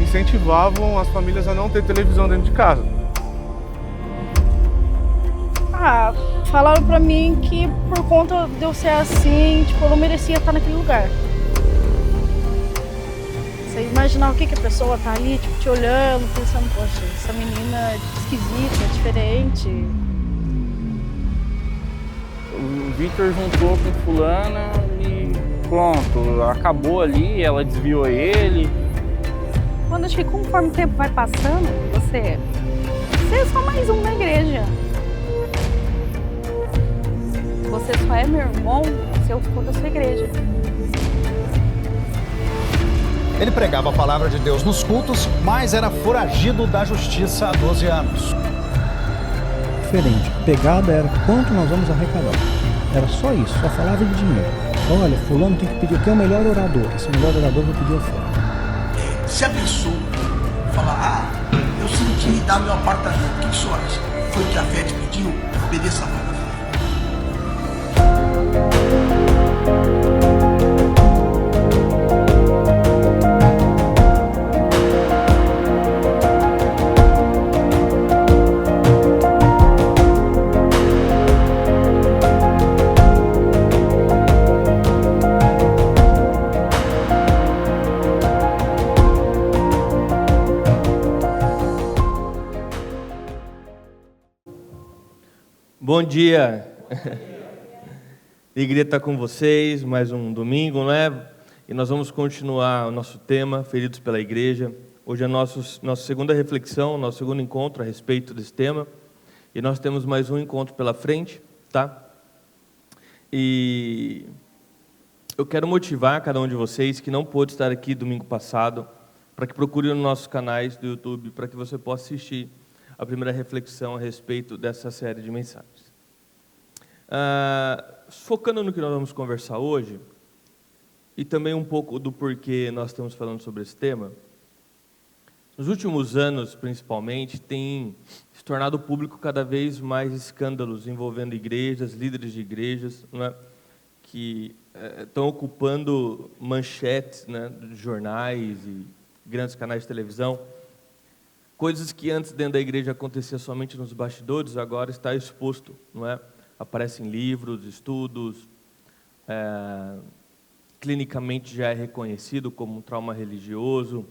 incentivavam as famílias a não ter televisão dentro de casa. Falaram pra mim que por conta de eu ser assim, tipo, eu não merecia estar naquele lugar. Você imaginar o que a pessoa tá ali, tipo, te olhando, pensando, poxa, essa menina é esquisita, é diferente. O Victor juntou com fulana e pronto, acabou ali, ela desviou ele. Quando acho que conforme o tempo vai passando, você é só mais um na igreja. Você só é meu irmão se eu for da sua igreja. Ele pregava a palavra de Deus nos cultos, mas era foragido da justiça há 12 anos. Diferente. A pegada era quanto nós vamos arrecadar. Era só isso, só falava de dinheiro. Olha, fulano tem que pedir quem é o melhor orador. Esse melhor orador vai pedir oferta. Se a pessoa falar, eu senti dar meu apartamento, o que senhor acha? Foi o que a fé te pediu? Obedeça a palavra. Bom dia, a igreja está com vocês, mais um domingo, né? E nós vamos continuar o nosso tema, Feridos pela Igreja. Hoje é a nossa segunda reflexão, nosso segundo encontro a respeito desse tema. E nós temos mais um encontro pela frente, tá? E eu quero motivar cada um de vocês que não pôde estar aqui domingo passado, para que procure nos nossos canais do YouTube, para que você possa assistir a primeira reflexão a respeito dessa série de mensagens. Focando no que nós vamos conversar hoje, e também um pouco do porquê nós estamos falando sobre esse tema, nos últimos anos, principalmente, tem se tornado público cada vez mais escândalos envolvendo igrejas, líderes de igrejas, né, que estão ocupando manchetes, né, de jornais e grandes canais de televisão. Coisas que antes dentro da igreja acontecia somente nos bastidores, agora está exposto, não é? Aparecem livros, estudos, clinicamente já é reconhecido como um trauma religioso,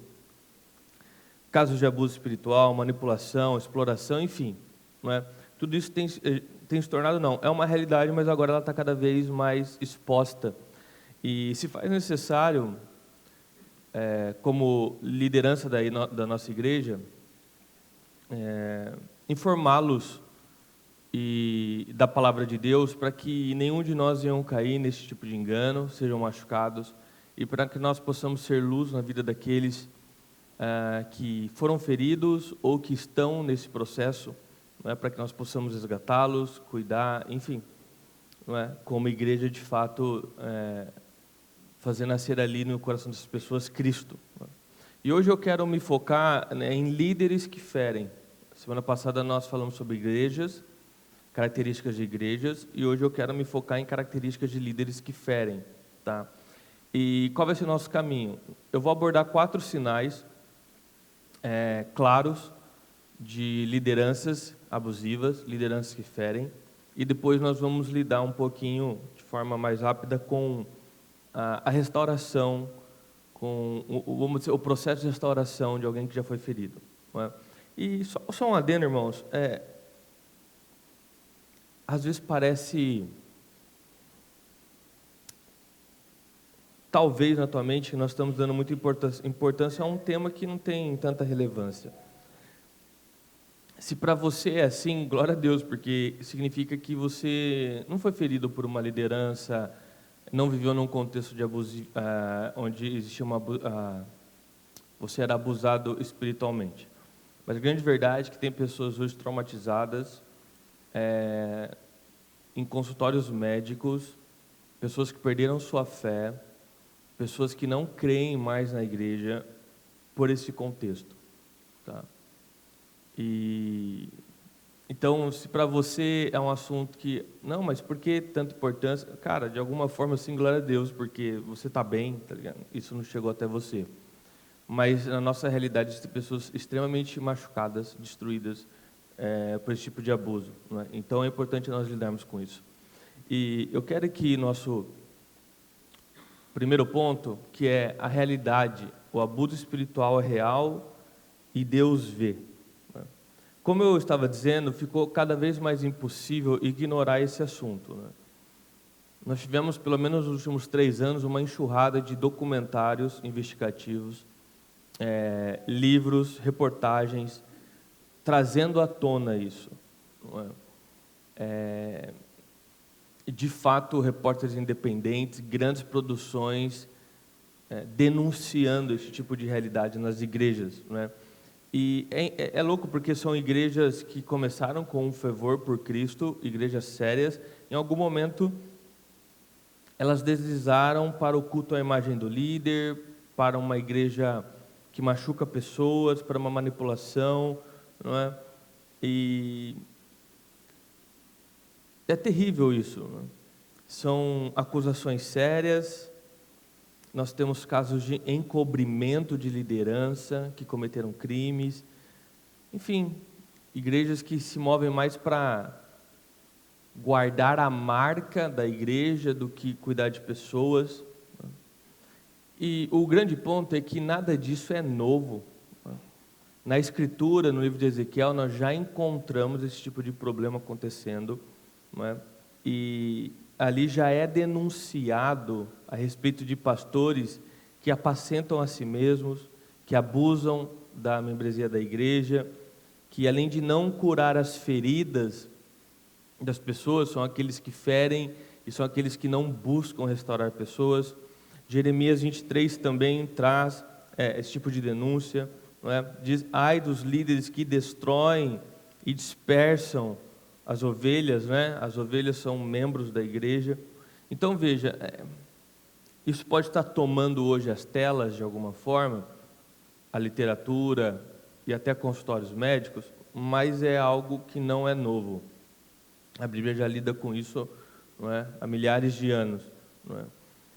casos de abuso espiritual, manipulação, exploração, enfim, não é? Tudo isso tem se tornado, é uma realidade, mas agora ela está cada vez mais exposta. E se faz necessário, como liderança da nossa igreja, informá-los e da palavra de Deus, para que nenhum de nós venham cair nesse tipo de engano, sejam machucados, e para que nós possamos ser luz na vida daqueles que foram feridos ou que estão nesse processo, não é? Para que nós possamos resgatá-los, cuidar, enfim, não é? Como igreja, de fato, fazer nascer ali no coração dessas pessoas Cristo. Não é? E hoje eu quero me focar, né, em líderes que ferem. Semana passada nós falamos sobre igrejas, características de igrejas, e hoje eu quero me focar em características de líderes que ferem, tá? E qual vai ser o nosso caminho? Eu vou abordar 4 sinais claros de lideranças abusivas, lideranças que ferem, e depois nós vamos lidar um pouquinho, de forma mais rápida, com a restauração, com vamos dizer, o processo de restauração de alguém que já foi ferido, não é? E só um adendo, irmãos, às vezes parece, talvez na tua mente, que nós estamos dando muita importância a um tema que não tem tanta relevância. Se para você é assim, glória a Deus, porque significa que você não foi ferido por uma liderança, não viveu num contexto de abuso, onde existia você era abusado espiritualmente. Mas a grande verdade é que tem pessoas hoje traumatizadas, em consultórios médicos, pessoas que perderam sua fé, pessoas que não creem mais na igreja por esse contexto, tá? E então, se para você é um assunto que não, mas por que tanta importância? Cara, de alguma forma, sim, glória a Deus, porque você está bem, tá ligado? Isso não chegou até você. mas na nossa realidade existem pessoas extremamente machucadas, destruídas por esse tipo de abuso, não é? Então é importante nós lidarmos com isso. E eu quero que nosso primeiro ponto, que é a realidade, o abuso espiritual é real e Deus vê. Como eu estava dizendo, ficou cada vez mais impossível ignorar esse assunto, né? Nós tivemos, pelo menos nos últimos 3 anos, uma enxurrada de documentários investigativos, livros, reportagens, trazendo à tona isso, não é? De fato, repórteres independentes, grandes produções, denunciando esse tipo de realidade nas igrejas, não é? E é louco porque são igrejas que começaram com um fervor por Cristo, igrejas sérias. Em algum momento, elas deslizaram para o culto à imagem do líder, para uma igreja que machuca pessoas, para uma manipulação, não é? E é terrível isso, não é? São acusações sérias. Nós temos casos de encobrimento de liderança que cometeram crimes. Enfim, igrejas que se movem mais para guardar a marca da igreja do que cuidar de pessoas. E o grande ponto é que nada disso é novo. Na Escritura, no livro de Ezequiel, nós já encontramos esse tipo de problema acontecendo, não é? E ali já é denunciado a respeito de pastores que apacentam a si mesmos, que abusam da membresia da igreja, que além de não curar as feridas das pessoas, são aqueles que ferem e são aqueles que não buscam restaurar pessoas. Jeremias 23 também traz esse tipo de denúncia, não é? Diz: ai dos líderes que destroem e dispersam as ovelhas, né? As ovelhas são membros da igreja. Então veja, isso pode estar tomando hoje as telas de alguma forma, a literatura e até consultórios médicos, mas é algo que não é novo. A Bíblia já lida com isso, não é? Há milhares de anos, não é?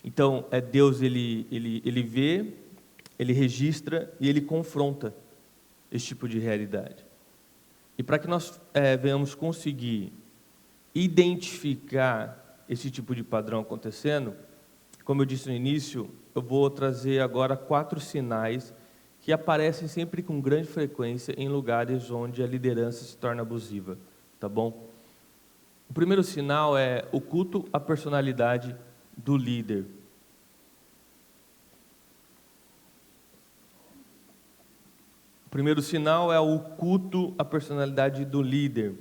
Então Deus ele vê, ele registra e ele confronta esse tipo de realidade. E para que nós venhamos conseguir identificar esse tipo de padrão acontecendo, como eu disse no início, eu vou trazer agora 4 sinais que aparecem sempre com grande frequência em lugares onde a liderança se torna abusiva, tá bom? O primeiro sinal é o culto à personalidade do líder. O primeiro sinal é o culto à personalidade do líder.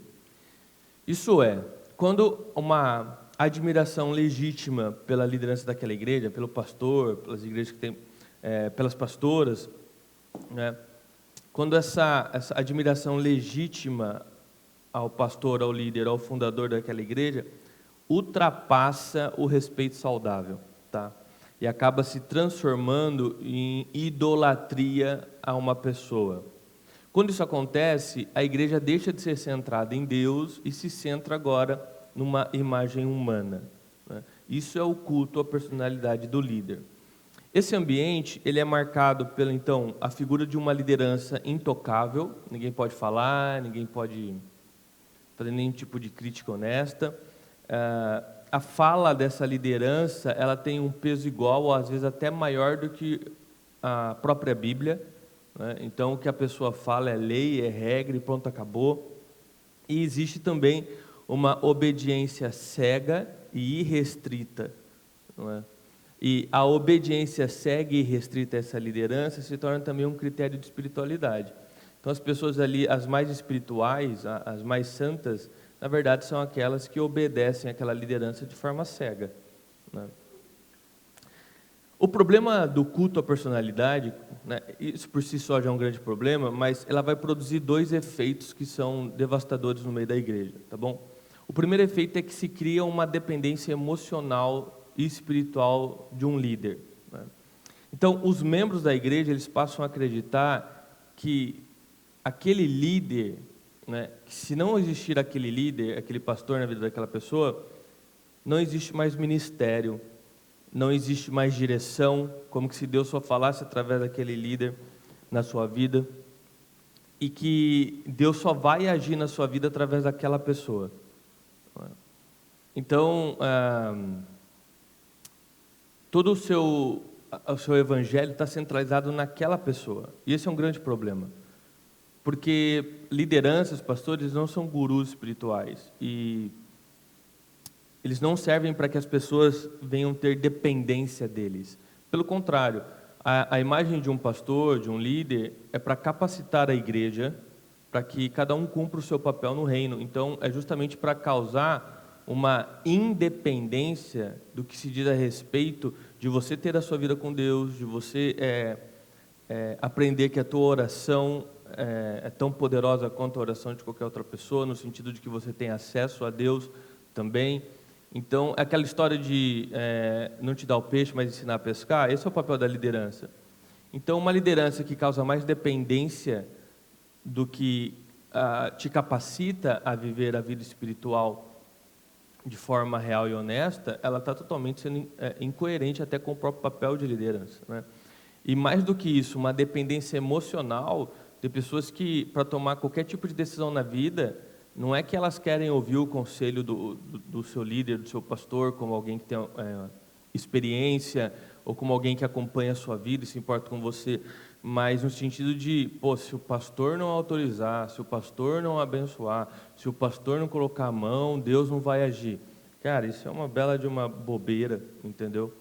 Isso é, quando uma admiração legítima pela liderança daquela igreja, pelo pastor, pelas igrejas que tem, pelas pastoras, né? Quando essa admiração legítima ao pastor, ao líder, ao fundador daquela igreja, ultrapassa o respeito saudável, tá? E acaba se transformando em idolatria a uma pessoa. Quando isso acontece, a igreja deixa de ser centrada em Deus e se centra agora numa imagem humana, né? Isso é o culto à personalidade do líder. Esse ambiente, ele é marcado pela, então, a figura de uma liderança intocável, ninguém pode falar, ninguém pode fazer nenhum tipo de crítica honesta. A fala dessa liderança, ela tem um peso igual, ou às vezes até maior do que a própria Bíblia, né? Então, o que a pessoa fala é lei, é regra e pronto, acabou. E existe também uma obediência cega e irrestrita, não é? E a obediência cega e restrita a essa liderança se torna também um critério de espiritualidade. Então, as pessoas ali, as mais espirituais, as mais santas, na verdade, são aquelas que obedecem àquela liderança de forma cega, né? O problema do culto à personalidade, né, isso por si só já é um grande problema, mas ela vai produzir 2 efeitos que são devastadores no meio da igreja, tá bom? O primeiro efeito é que se cria uma dependência emocional e espiritual de um líder, né? Então, os membros da igreja, eles passam a acreditar que aquele líder, né, que se não existir aquele líder, aquele pastor na vida daquela pessoa, não existe mais ministério, não existe mais direção, como que se Deus só falasse através daquele líder na sua vida, e que Deus só vai agir na sua vida através daquela pessoa. Então, todo o seu evangelho está centralizado naquela pessoa, e esse é um grande problema, porque lideranças, pastores, não são gurus espirituais, e eles não servem para que as pessoas venham ter dependência deles. Pelo contrário, a imagem de um pastor, de um líder, é para capacitar a igreja, para que cada um cumpra o seu papel no reino. Então, é justamente para causar uma independência do que se diz a respeito de você ter a sua vida com Deus, de você aprender que a tua oração é tão poderosa quanto a oração de qualquer outra pessoa, no sentido de que você tem acesso a Deus também. Então, aquela história de não te dar o peixe, mas ensinar a pescar, esse é o papel da liderança. Então, uma liderança que causa mais dependência do que te capacita a viver a vida espiritual de forma real e honesta, ela está totalmente sendo incoerente até com o próprio papel de liderança, né? E mais do que isso, uma dependência emocional de pessoas que, para tomar qualquer tipo de decisão na vida, não é que elas querem ouvir o conselho do seu líder, do seu pastor, como alguém que tem experiência, ou como alguém que acompanha a sua vida e se importa com você, mas no sentido de, se o pastor não autorizar, se o pastor não abençoar, se o pastor não colocar a mão, Deus não vai agir. Cara, isso é uma bela de uma bobeira, entendeu?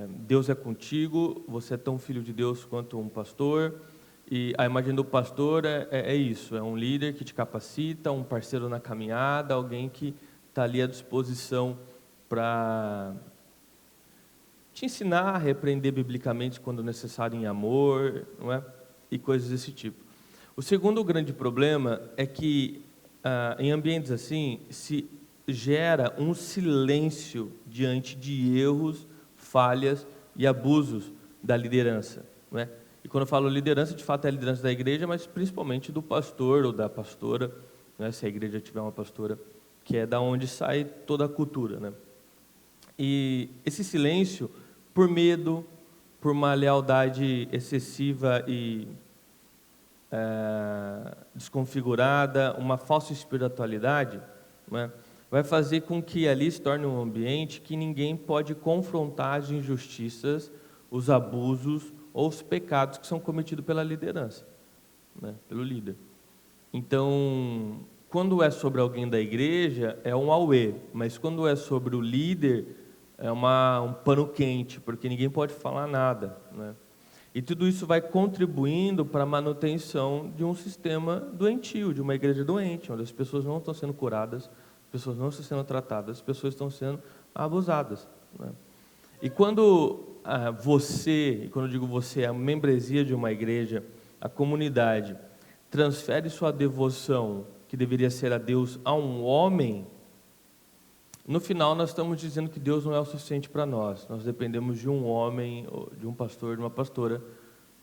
Deus é contigo, você é tão filho de Deus quanto um pastor. E a imagem do pastor é isso, é um líder que te capacita, um parceiro na caminhada, alguém que está ali à disposição para te ensinar, repreender biblicamente quando necessário em amor, não é? E coisas desse tipo. O segundo grande problema é que em ambientes assim se gera um silêncio diante de erros, falhas e abusos da liderança, não é? E quando eu falo liderança, de fato é a liderança da igreja, mas principalmente do pastor ou da pastora, né, se a igreja tiver uma pastora, que é da onde sai toda a cultura, né? E esse silêncio, por medo, por uma lealdade excessiva e desconfigurada, uma falsa espiritualidade, né, vai fazer com que ali se torne um ambiente que ninguém pode confrontar as injustiças, os abusos, ou os pecados que são cometidos pela liderança, né, pelo líder. Então, quando é sobre alguém da igreja, é um auê, mas quando é sobre o líder, é um pano quente, porque ninguém pode falar nada, né? E tudo isso vai contribuindo para a manutenção de um sistema doentio, de uma igreja doente, onde as pessoas não estão sendo curadas, as pessoas não estão sendo tratadas, as pessoas estão sendo abusadas, né? E quando e quando eu digo você, a membresia de uma igreja, a comunidade, transfere sua devoção, que deveria ser a Deus, a um homem, no final nós estamos dizendo que Deus não é o suficiente para nós. Nós dependemos de um homem, de um pastor, de uma pastora,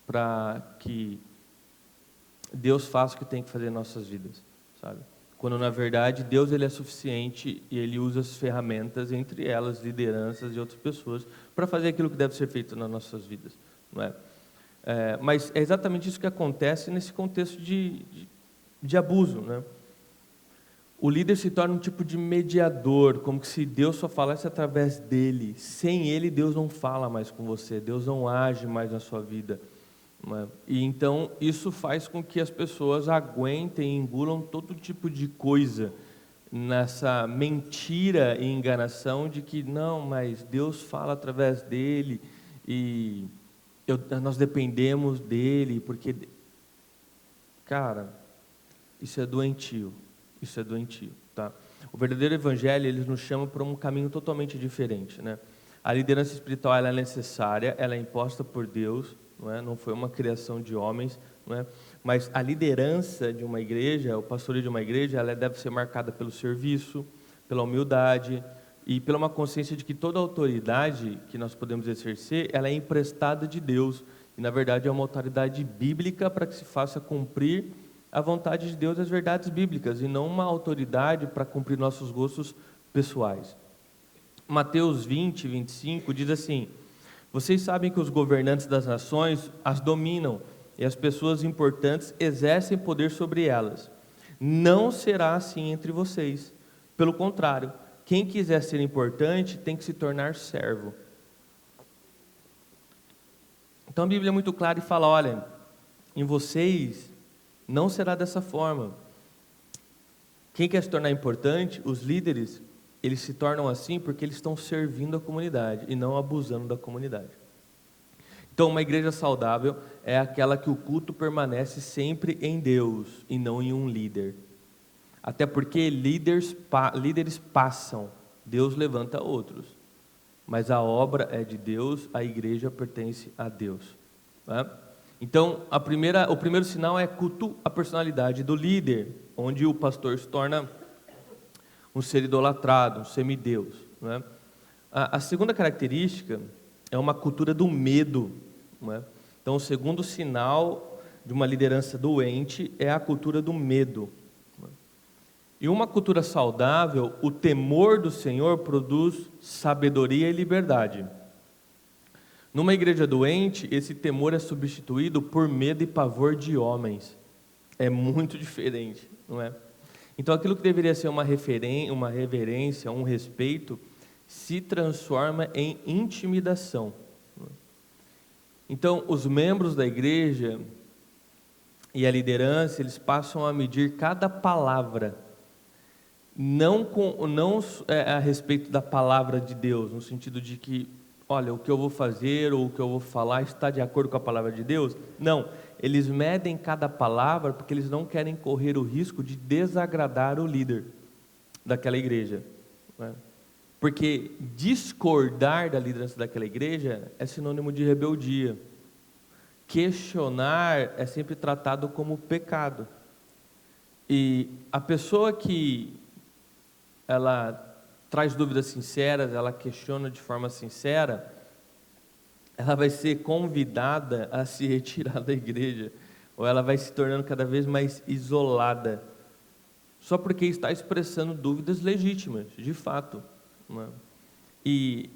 para que Deus faça o que tem que fazer em nossas vidas, sabe? Quando, na verdade, Deus ele é suficiente e Ele usa as ferramentas, entre elas, lideranças e outras pessoas, para fazer aquilo que deve ser feito nas nossas vidas, não é? Mas é exatamente isso que acontece nesse contexto de abuso, né? O líder se torna um tipo de mediador, como se Deus só falasse através dele. Sem ele, Deus não fala mais com você, Deus não age mais na sua vida. E então isso faz com que as pessoas aguentem e engulam todo tipo de coisa nessa mentira e enganação de que não, mas Deus fala através dele e nós dependemos dele, porque, cara, isso é doentio, tá? O verdadeiro evangelho, ele nos chama para um caminho totalmente diferente, né? A liderança espiritual ela é necessária, ela é imposta por Deus, não foi uma criação de homens, mas a liderança de uma igreja, o pastoreio de uma igreja, ela deve ser marcada pelo serviço, pela humildade e pela uma consciência de que toda autoridade que nós podemos exercer, ela é emprestada de Deus, e na verdade é uma autoridade bíblica para que se faça cumprir a vontade de Deus e as verdades bíblicas, e não uma autoridade para cumprir nossos gostos pessoais. Mateus 20, 25 diz assim: vocês sabem que os governantes das nações as dominam e as pessoas importantes exercem poder sobre elas. Não será assim entre vocês. Pelo contrário, quem quiser ser importante tem que se tornar servo. Então a Bíblia é muito clara e fala: olha, em vocês não será dessa forma. Quem quer se tornar importante, os líderes, eles se tornam assim porque eles estão servindo a comunidade e não abusando da comunidade. Então uma igreja saudável é aquela que o culto permanece sempre em Deus e não em um líder. Até porque líderes passam, Deus levanta outros. Mas a obra é de Deus, a igreja pertence a Deus. Tá? Então, o primeiro sinal é culto à personalidade do líder, onde o pastor se torna um ser idolatrado, um semideus. Né? A segunda característica é uma cultura do medo. Né? Então, o segundo sinal de uma liderança doente é a cultura do medo. E uma cultura saudável, o temor do Senhor produz sabedoria e liberdade. Numa igreja doente, esse temor é substituído por medo e pavor de homens. É muito diferente, não é? Então aquilo que deveria ser uma reverência, um respeito, se transforma em intimidação. Então os membros da igreja e a liderança, eles passam a medir cada palavra, não a respeito da palavra de Deus, no sentido de que, olha, o que eu vou fazer ou o que eu vou falar está de acordo com a palavra de Deus. Não, eles medem cada palavra porque eles não querem correr o risco de desagradar o líder daquela igreja. Né? Porque discordar da liderança daquela igreja é sinônimo de rebeldia. Questionar é sempre tratado como pecado. E a pessoa que ela traz dúvidas sinceras, ela questiona de forma sincera, ela vai ser convidada a se retirar da igreja, ou ela vai se tornando cada vez mais isolada, só porque está expressando dúvidas legítimas, de fato. Não é? E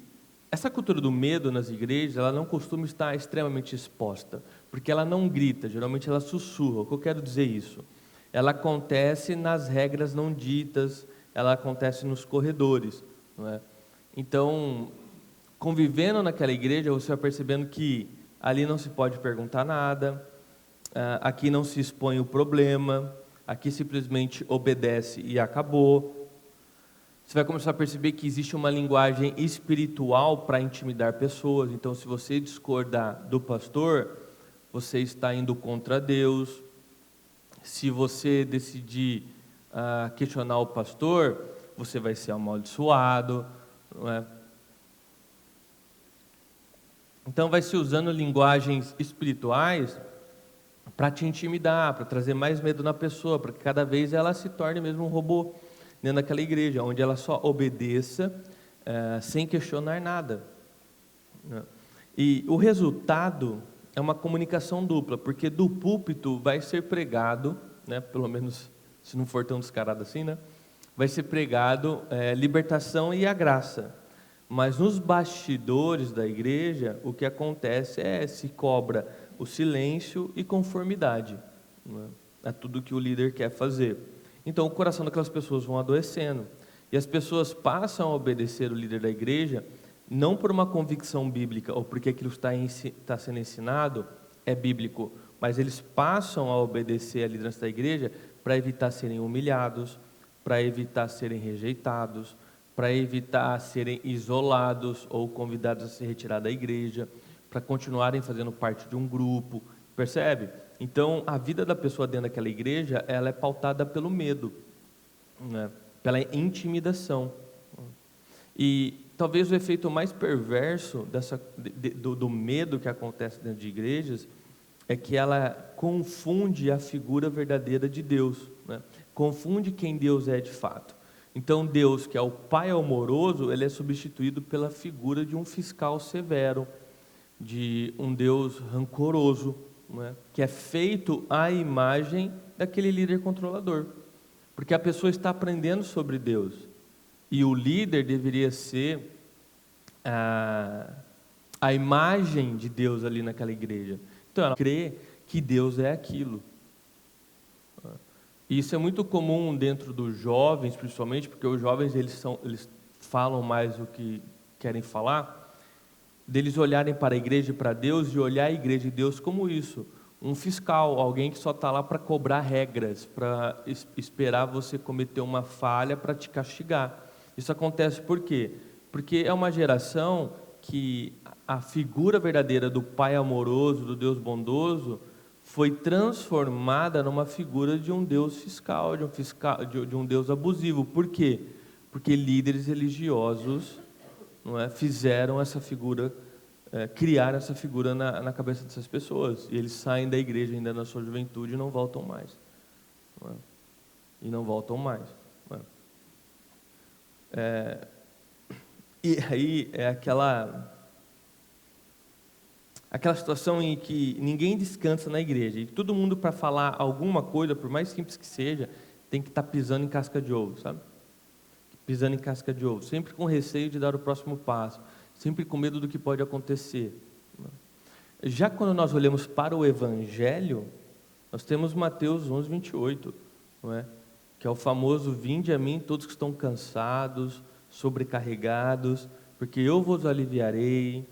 essa cultura do medo nas igrejas, ela não costuma estar extremamente exposta, porque ela não grita, geralmente ela sussurra. O que eu quero dizer isso? Ela acontece nas regras não ditas, ela acontece nos corredores, não é? Então, convivendo naquela igreja, você vai percebendo que ali não se pode perguntar nada, aqui não se expõe o problema, aqui simplesmente obedece e acabou. Você vai começar a perceber que existe uma linguagem espiritual para intimidar pessoas. Então, se você discordar do pastor, você está indo contra Deus. Se você decidir questionar o pastor, você vai ser amaldiçoado, não é? Então vai se usando linguagens espirituais para te intimidar, para trazer mais medo na pessoa, para que cada vez ela se torne mesmo um robô dentro daquela igreja, onde ela só obedeça sem questionar nada. Né? E o resultado é uma comunicação dupla, porque do púlpito vai ser pregado, né, pelo menos se não for tão descarado assim, né, vai ser pregado libertação e a graça. Mas nos bastidores da igreja, o que acontece se cobra o silêncio e conformidade, né, a tudo que o líder quer fazer. Então o coração daquelas pessoas vão adoecendo, e as pessoas passam a obedecer o líder da igreja, não por uma convicção bíblica, ou porque aquilo está sendo ensinado é bíblico, mas eles passam a obedecer a liderança da igreja para evitar serem humilhados, para evitar serem rejeitados, para evitar serem isolados ou convidados a se retirar da igreja, para continuarem fazendo parte de um grupo, percebe? Então, a vida da pessoa dentro daquela igreja, ela é pautada pelo medo, né? Pela intimidação. E talvez o efeito mais perverso do medo que acontece dentro de igrejas é que ela confunde a figura verdadeira de Deus, né? Confunde quem Deus é de fato. Então Deus, que é o Pai amoroso, ele é substituído pela figura de um fiscal severo, de um Deus rancoroso, né? Que é feito à imagem daquele líder controlador, porque a pessoa está aprendendo sobre Deus, e o líder deveria ser a imagem de Deus ali naquela igreja. Então ela crê que Deus é aquilo. E isso é muito comum dentro dos jovens, principalmente, porque os jovens eles falam mais o que querem falar, deles olharem para a igreja e para Deus e olhar a igreja e Deus como isso, um fiscal, alguém que só está lá para cobrar regras, para esperar você cometer uma falha para te castigar. Isso acontece por quê? Porque é uma geração que a figura verdadeira do Pai amoroso, do Deus bondoso, foi transformada numa figura de um Deus fiscal, de um Deus abusivo. Por quê? Porque líderes religiosos, não é, fizeram essa figura, criaram essa figura na cabeça dessas pessoas. E eles saem da igreja ainda na sua juventude e não voltam mais. Não é? E não voltam mais. Não é? E aí é aquela situação em que ninguém descansa na igreja, e todo mundo, para falar alguma coisa, por mais simples que seja, tem que estar pisando em casca de ovo, sabe? Pisando em casca de ovo, sempre com receio de dar o próximo passo, sempre com medo do que pode acontecer. Já quando nós olhamos para o Evangelho, nós temos Mateus 11, 28, não é? Que é o famoso: vinde a mim todos que estão cansados, sobrecarregados, porque eu vos aliviarei,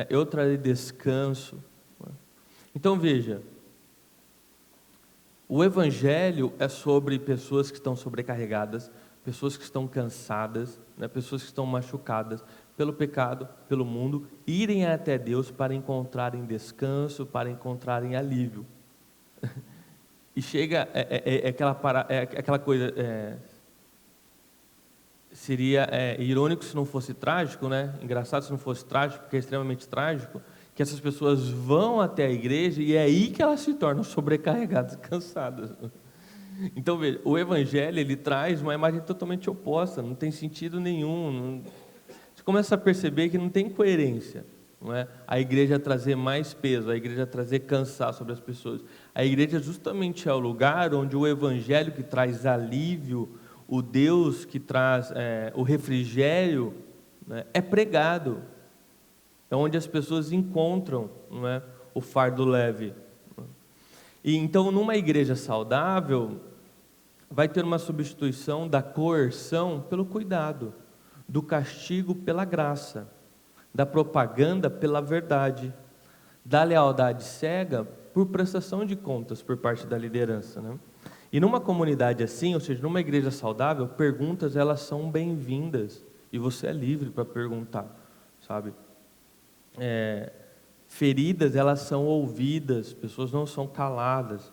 eu trarei descanso. Então veja, o Evangelho é sobre pessoas que estão sobrecarregadas, pessoas que estão cansadas, pessoas que estão machucadas pelo pecado, pelo mundo, irem até Deus para encontrarem descanso, para encontrarem alívio. E chega, aquela coisa, seria irônico se não fosse trágico, né? Engraçado se não fosse trágico, porque é extremamente trágico, que essas pessoas vão até a igreja e é aí que elas se tornam sobrecarregadas, cansadas. Então, veja, o Evangelho, ele traz uma imagem totalmente oposta, não tem sentido nenhum. Você começa a perceber que não tem coerência, não é? A igreja trazer mais peso, a igreja trazer cansaço sobre as pessoas. A igreja justamente é o lugar onde o Evangelho, que traz alívio, o Deus que traz o refrigério, né, é pregado. É onde as pessoas encontram, não é, o fardo leve. E então, numa igreja saudável, vai ter uma substituição da coerção pelo cuidado, do castigo pela graça, da propaganda pela verdade, da lealdade cega por prestação de contas por parte da liderança, né? E numa comunidade assim, ou seja, numa igreja saudável, perguntas elas são bem-vindas e você é livre para perguntar, sabe? Feridas elas são ouvidas, pessoas não são caladas.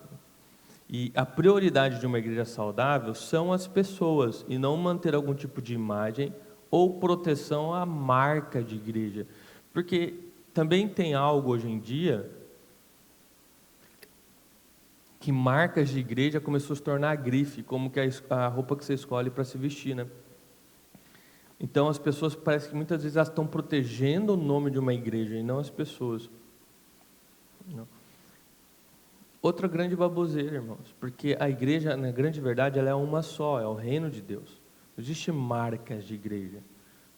E a prioridade de uma igreja saudável são as pessoas e não manter algum tipo de imagem ou proteção à marca de igreja, porque também tem algo hoje em dia que marcas de igreja começou a se tornar a grife, como que a roupa que você escolhe para se vestir, né? Então as pessoas parece que muitas vezes elas estão protegendo o nome de uma igreja e não as pessoas. Não. Outra grande baboseira, irmãos, porque a igreja, na grande verdade, ela é uma só, é o reino de Deus. Não existe marcas de igreja,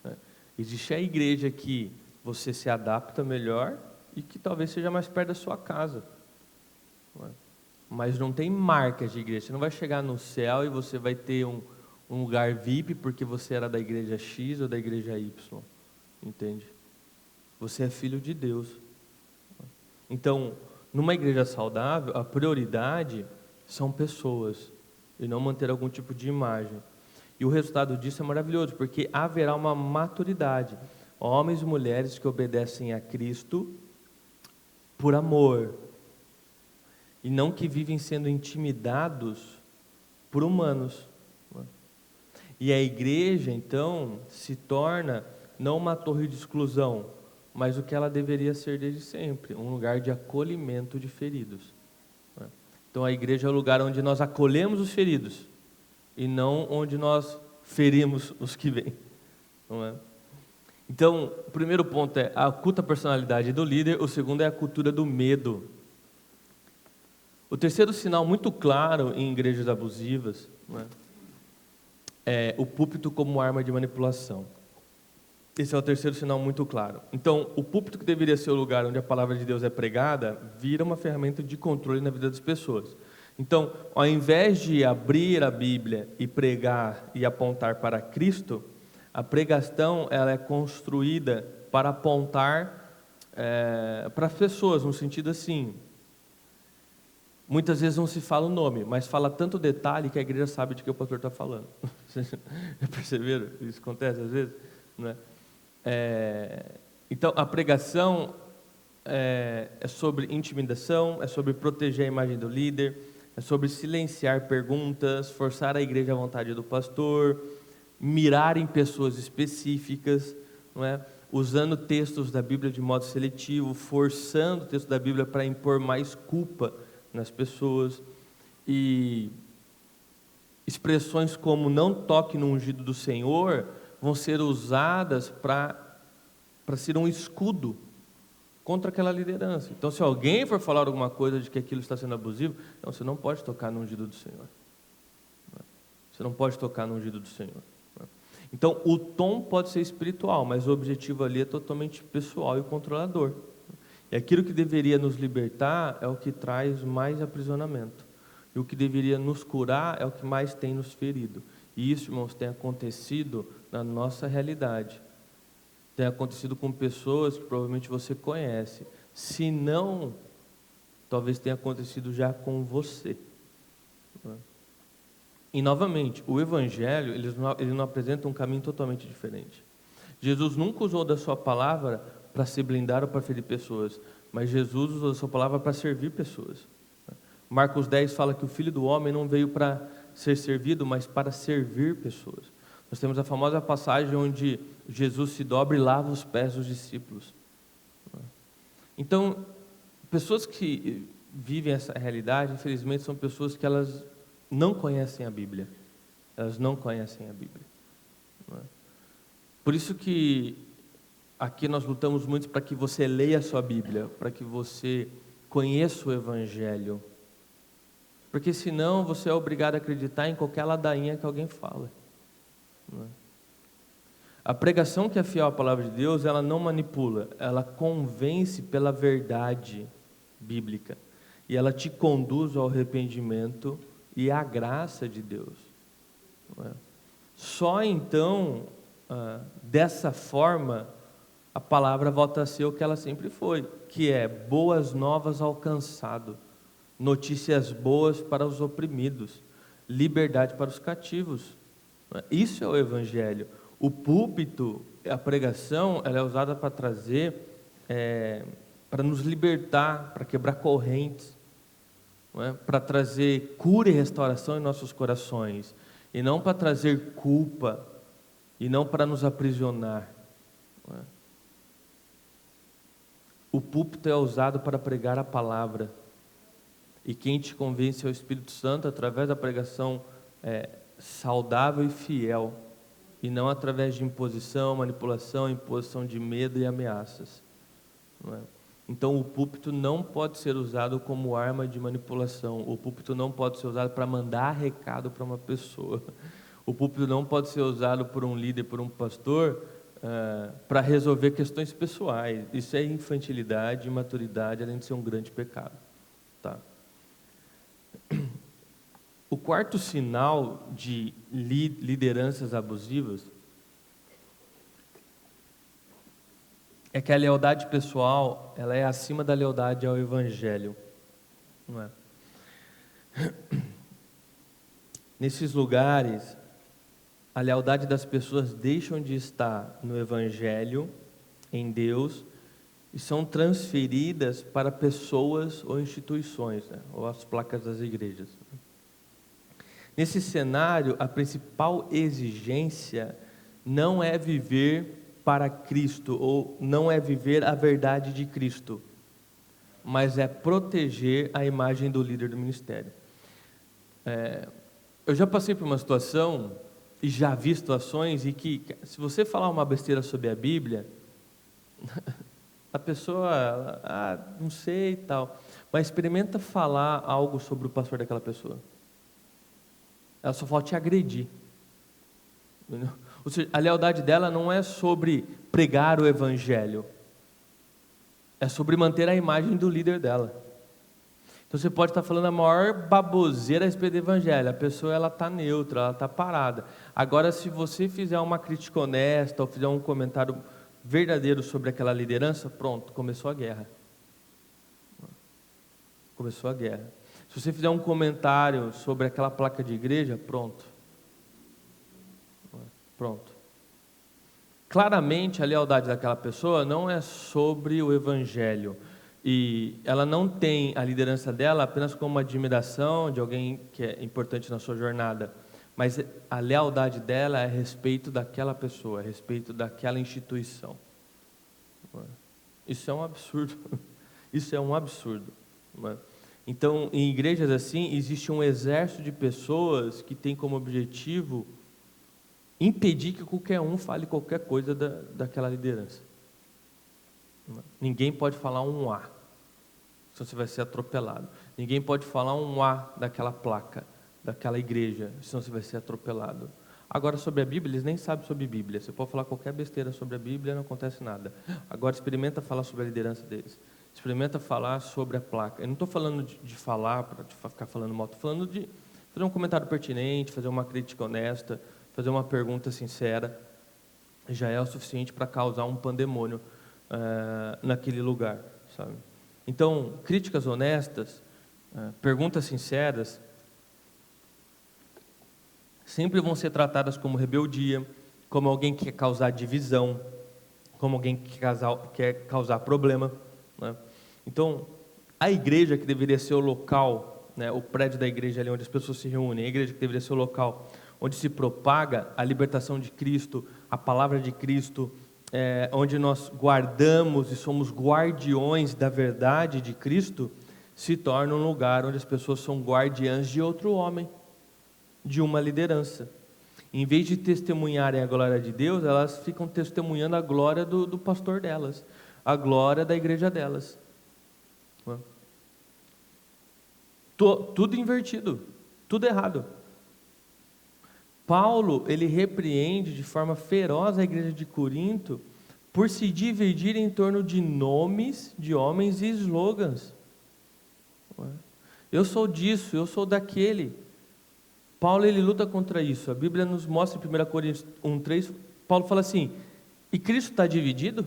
né? Existe a igreja que você se adapta melhor e que talvez seja mais perto da sua casa, não é? Mas não tem marcas de igreja. Você não vai chegar no céu e você vai ter um lugar VIP porque você era da igreja X ou da igreja Y, entende? Você é filho de Deus. Então, numa igreja saudável, a prioridade são pessoas e não manter algum tipo de imagem. E o resultado disso é maravilhoso, porque haverá uma maturidade. Homens e mulheres que obedecem a Cristo por amor, e não que vivem sendo intimidados por humanos. E a igreja, então, se torna não uma torre de exclusão, mas o que ela deveria ser desde sempre, um lugar de acolhimento de feridos. Então a igreja é o lugar onde nós acolhemos os feridos, e não onde nós ferimos os que vêm. Não é? Então, o primeiro ponto é a oculta personalidade do líder, o segundo é a cultura do medo. O terceiro sinal muito claro em igrejas abusivas, não é o púlpito como arma de manipulação. Esse é o terceiro sinal muito claro. Então, o púlpito, que deveria ser o lugar onde a palavra de Deus é pregada, vira uma ferramenta de controle na vida das pessoas. Então, ao invés de abrir a Bíblia e pregar e apontar para Cristo, a pregação ela é construída para apontar para as pessoas, no sentido assim. Muitas vezes não se fala o nome, mas fala tanto detalhe que a igreja sabe de que o pastor está falando. Vocês já perceberam? Isso acontece às vezes? Não é? Então, a pregação é sobre intimidação, é sobre proteger a imagem do líder, é sobre silenciar perguntas, forçar a igreja à vontade do pastor, mirar em pessoas específicas, não é? Usando textos da Bíblia de modo seletivo, forçando o texto da Bíblia para impor mais culpa nas pessoas, e expressões como não toque no ungido do Senhor vão ser usadas para ser um escudo contra aquela liderança. Então, se alguém for falar alguma coisa de que aquilo está sendo abusivo, não, você não pode tocar no ungido do Senhor. Você não pode tocar no ungido do Senhor. Então, o tom pode ser espiritual, mas o objetivo ali é totalmente pessoal e controlador. E aquilo que deveria nos libertar é o que traz mais aprisionamento. E o que deveria nos curar é o que mais tem nos ferido. E isso, irmãos, tem acontecido na nossa realidade. Tem acontecido com pessoas que provavelmente você conhece. Se não, talvez tenha acontecido já com você. E, novamente, o Evangelho, ele não apresenta um caminho totalmente diferente. Jesus nunca usou da sua palavra para se blindar ou para ferir pessoas, mas Jesus usou da sua palavra para servir pessoas. Marcos 10 fala que o Filho do Homem não veio para ser servido, mas para servir pessoas. Nós temos a famosa passagem onde Jesus se dobra e lava os pés dos discípulos. Então, pessoas que vivem essa realidade, infelizmente, são pessoas que elas não conhecem a Bíblia. Elas não conhecem a Bíblia. Por isso que aqui nós lutamos muito para que você leia a sua Bíblia, para que você conheça o Evangelho. Porque senão você é obrigado a acreditar em qualquer ladainha que alguém fala. A pregação que é fiel à palavra de Deus, ela não manipula, ela convence pela verdade bíblica. E ela te conduz ao arrependimento e à graça de Deus. Só então, dessa forma, a palavra volta a ser o que ela sempre foi, que é boas novas alcançado, notícias boas para os oprimidos, liberdade para os cativos. Isso é o Evangelho. O púlpito, a pregação, ela é usada para trazer, para nos libertar, para quebrar correntes, para trazer cura e restauração em nossos corações, e não para trazer culpa, e não para nos aprisionar. O púlpito é usado para pregar a palavra, e quem te convence é o Espírito Santo através da pregação saudável e fiel, e não através de imposição, manipulação, imposição de medo e ameaças. Então o púlpito não pode ser usado como arma de manipulação, o púlpito não pode ser usado para mandar recado para uma pessoa, o púlpito não pode ser usado por um líder, por um pastor, para resolver questões pessoais. Isso é infantilidade, imaturidade, além de ser um grande pecado. Tá? O quarto sinal de lideranças abusivas é que a lealdade pessoal, ela é acima da lealdade ao Evangelho. Não é? Nesses lugares, a lealdade das pessoas deixam de estar no Evangelho, em Deus, e são transferidas para pessoas ou instituições, né? Ou as placas das igrejas. Nesse cenário, a principal exigência não é viver para Cristo, ou não é viver a verdade de Cristo, mas é proteger a imagem do líder do ministério. Eu já passei por uma situação, e já vi situações, em que, se você falar uma besteira sobre a Bíblia, a pessoa, não sei e tal, mas experimenta falar algo sobre o pastor daquela pessoa. Ela só falta te agredir. Ou seja, a lealdade dela não é sobre pregar o evangelho, é sobre manter a imagem do líder dela. Então você pode estar falando a maior baboseira a respeito do evangelho, a pessoa ela está neutra, ela está parada. Agora, se você fizer uma crítica honesta ou fizer um comentário verdadeiro sobre aquela liderança, pronto, começou a guerra. Começou a guerra. Se você fizer um comentário sobre aquela placa de igreja, pronto. Pronto. Claramente a lealdade daquela pessoa não é sobre o evangelho. E ela não tem a liderança dela apenas como uma admiração de alguém que é importante na sua jornada, mas a lealdade dela é a respeito daquela pessoa, a respeito daquela instituição. Isso é um absurdo. Isso é um absurdo. Então, em igrejas assim, existe um exército de pessoas que tem como objetivo impedir que qualquer um fale qualquer coisa daquela liderança. Ninguém pode falar um A, senão você vai ser atropelado. Ninguém pode falar um A daquela placa, daquela igreja, senão você vai ser atropelado. Agora, sobre a Bíblia, eles nem sabem sobre a Bíblia. Você pode falar qualquer besteira sobre a Bíblia, não acontece nada. Agora, experimenta falar sobre a liderança deles. Experimenta falar sobre a placa. Eu não estou falando de falar, para ficar falando mal, estou falando de fazer um comentário pertinente, fazer uma crítica honesta, fazer uma pergunta sincera, já é o suficiente para causar um pandemônio naquele lugar, sabe? Então, críticas honestas, perguntas sinceras, sempre vão ser tratadas como rebeldia, como alguém que quer causar divisão, como alguém que quer causar problema, né? Então, a igreja que deveria ser o local, né, o prédio da igreja ali onde as pessoas se reúnem, a igreja que deveria ser o local onde se propaga a libertação de Cristo, a palavra de Cristo, onde nós guardamos e somos guardiões da verdade de Cristo, se torna um lugar onde as pessoas são guardiãs de outro homem, de uma liderança. Em vez de testemunharem a glória de Deus, elas ficam testemunhando a glória do pastor delas, a glória da igreja delas. Tudo invertido, tudo errado. Paulo, ele repreende de forma feroz a igreja de Corinto por se dividir em torno de nomes de homens e slogans. Eu sou disso, eu sou daquele. Paulo, ele luta contra isso. A Bíblia nos mostra em 1 Coríntios 1:3, Paulo fala assim: e Cristo está dividido?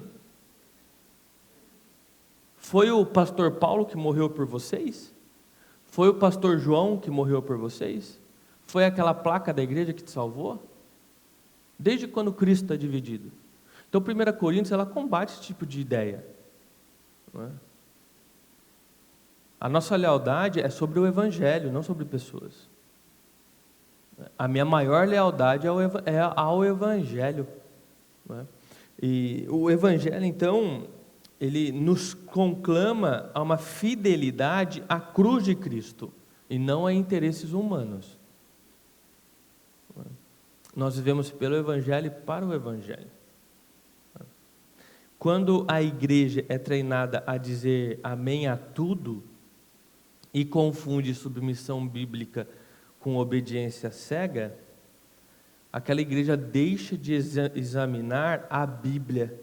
Foi o pastor Paulo que morreu por vocês? Foi o pastor João que morreu por vocês? Foi aquela placa da igreja que te salvou? Desde quando Cristo está dividido? Então, 1 Coríntios, ela combate esse tipo de ideia. Não é? A nossa lealdade é sobre o Evangelho, não sobre pessoas. A minha maior lealdade é ao Evangelho. Não é? E o Evangelho, então, ele nos conclama a uma fidelidade à cruz de Cristo, e não a interesses humanos. Nós vivemos pelo Evangelho e para o Evangelho. Quando a igreja é treinada a dizer amém a tudo e confunde submissão bíblica com obediência cega, aquela igreja deixa de examinar a Bíblia.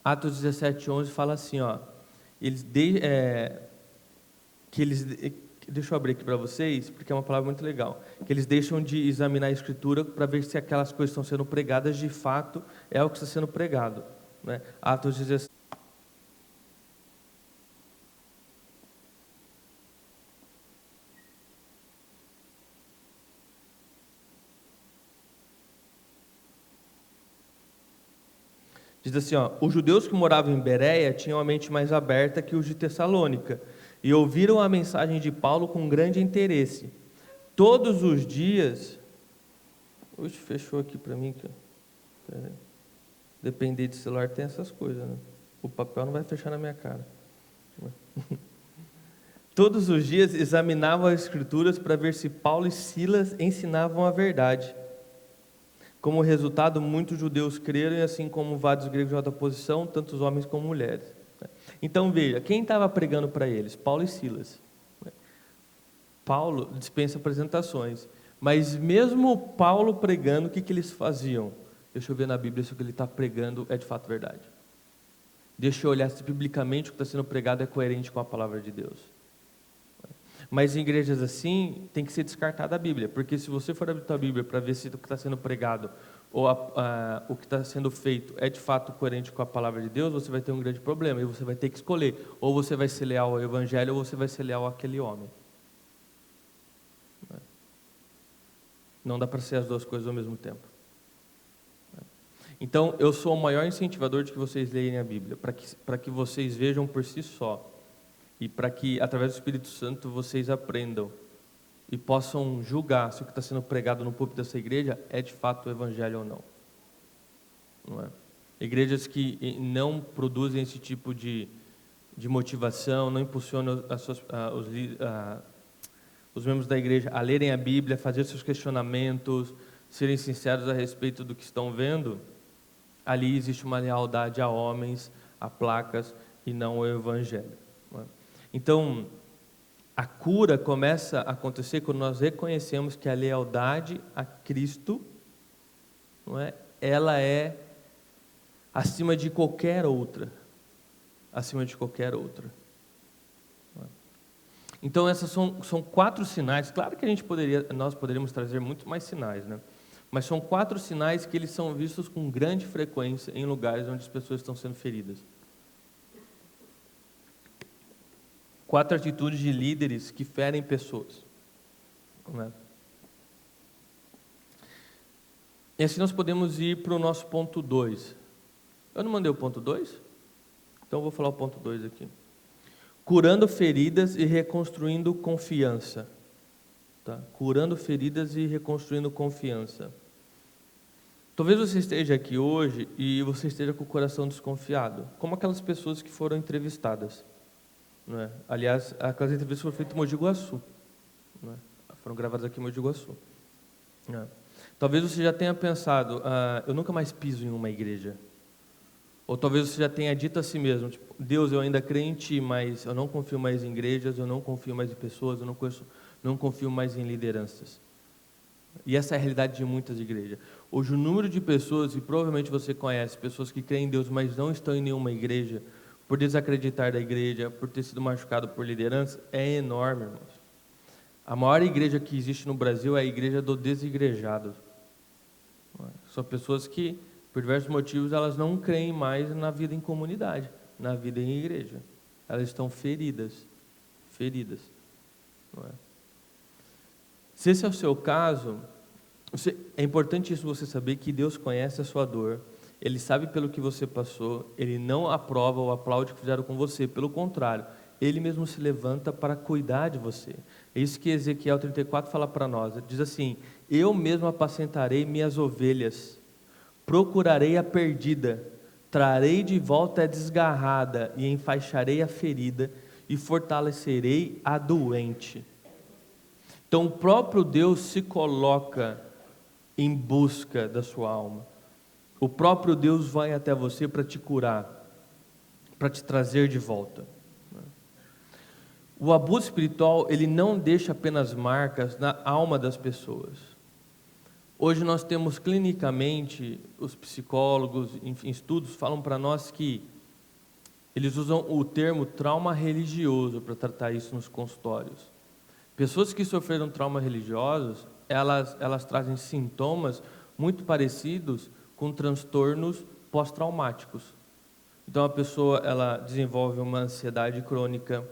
Atos 17:11 fala assim, deixa eu abrir aqui para vocês, porque é uma palavra muito legal, que eles deixam de examinar a Escritura para ver se aquelas coisas que estão sendo pregadas de fato é o que está sendo pregado, né? Atos 17. Diz assim, os judeus que moravam em Bereia tinham a mente mais aberta que os de Tessalônica, e ouviram a mensagem de Paulo com grande interesse. Todos os dias... fechou aqui para mim. Depender de celular tem essas coisas, né? O papel não vai fechar na minha cara. Todos os dias examinavam as Escrituras para ver se Paulo e Silas ensinavam a verdade. Como resultado, muitos judeus creram, e assim como vários gregos de alta posição, tanto os homens como mulheres. Então veja, quem estava pregando para eles? Paulo e Silas. Paulo dispensa apresentações, Mas mesmo Paulo pregando, o que eles faziam? Deixa eu ver na Bíblia se o que ele está pregando é de fato verdade. Deixa eu olhar se biblicamente o que está sendo pregado é coerente com a palavra de Deus. Mas em igrejas assim, tem que ser descartada a Bíblia, porque se você for abrir a Bíblia para ver se o que está sendo pregado ou o que está sendo feito é de fato coerente com a palavra de Deus, você vai ter um grande problema, e você vai ter que escolher, ou você vai ser leal ao Evangelho, ou você vai ser leal àquele homem. Não dá para ser as duas coisas ao mesmo tempo. Então, eu sou o maior incentivador de que vocês leem a Bíblia, para que vocês vejam por si só, e para que, através do Espírito Santo, vocês aprendam e possam julgar se o que está sendo pregado no púlpito dessa igreja é de fato o Evangelho ou não. Não é? Igrejas que não produzem esse tipo de motivação, não impulsionam os membros da igreja a lerem a Bíblia, a fazer seus questionamentos, serem sinceros a respeito do que estão vendo, ali existe uma lealdade a homens, a placas e não ao Evangelho. Não é? Então, a cura começa a acontecer quando nós reconhecemos que a lealdade a Cristo, não é? Ela é acima de qualquer outra. Acima de qualquer outra. Não é? Então, essas são 4 sinais. Claro que nós poderíamos trazer muito mais sinais, né? Mas são 4 sinais que eles são vistos com grande frequência em lugares onde as pessoas estão sendo feridas. 4 atitudes de líderes que ferem pessoas. Não é? E assim nós podemos ir para o nosso ponto 2. Eu não mandei o ponto 2? Então eu vou falar o ponto 2 aqui. Curando feridas e reconstruindo confiança. Tá? Curando feridas e reconstruindo confiança. Talvez você esteja aqui hoje e você esteja com o coração desconfiado, como aquelas pessoas que foram entrevistadas. Não é? Aliás, aquelas entrevistas foram feitas em Mogi Guaçu. Não é? Foram gravadas aqui em Mogi Guaçu. Não é? Talvez você já tenha pensado, eu nunca mais piso em uma igreja. Ou talvez você já tenha dito a si mesmo, tipo, Deus, eu ainda creio em Ti, mas eu não confio mais em igrejas, eu não confio mais em pessoas, eu não confio mais em lideranças. E essa é a realidade de muitas igrejas. Hoje o número de pessoas, e provavelmente você conhece, pessoas que creem em Deus, mas não estão em nenhuma igreja, por desacreditar da igreja, por ter sido machucado por liderança, é enorme, irmãos. A maior igreja que existe no Brasil é a igreja do desigrejado. São pessoas que, por diversos motivos, elas não creem mais na vida em comunidade, na vida em igreja. Elas estão feridas. Não é? Se esse é o seu caso, é importantíssimo você saber que Deus conhece a sua dor, Ele sabe pelo que você passou, Ele não aprova ou aplaude o que fizeram com você, pelo contrário, Ele mesmo se levanta para cuidar de você. É isso que Ezequiel 34 fala para nós, ele diz assim, eu mesmo apacentarei minhas ovelhas, procurarei a perdida, trarei de volta a desgarrada e enfaixarei a ferida e fortalecerei a doente. Então o próprio Deus se coloca em busca da sua alma. O próprio Deus vai até você para te curar, para te trazer de volta. O abuso espiritual, ele não deixa apenas marcas na alma das pessoas. Hoje nós temos clinicamente, os psicólogos, enfim, estudos falam para nós que eles usam o termo trauma religioso para tratar isso nos consultórios. Pessoas que sofreram traumas religiosos, elas trazem sintomas muito parecidos com transtornos pós-traumáticos. Então a pessoa ela desenvolve uma ansiedade crônica,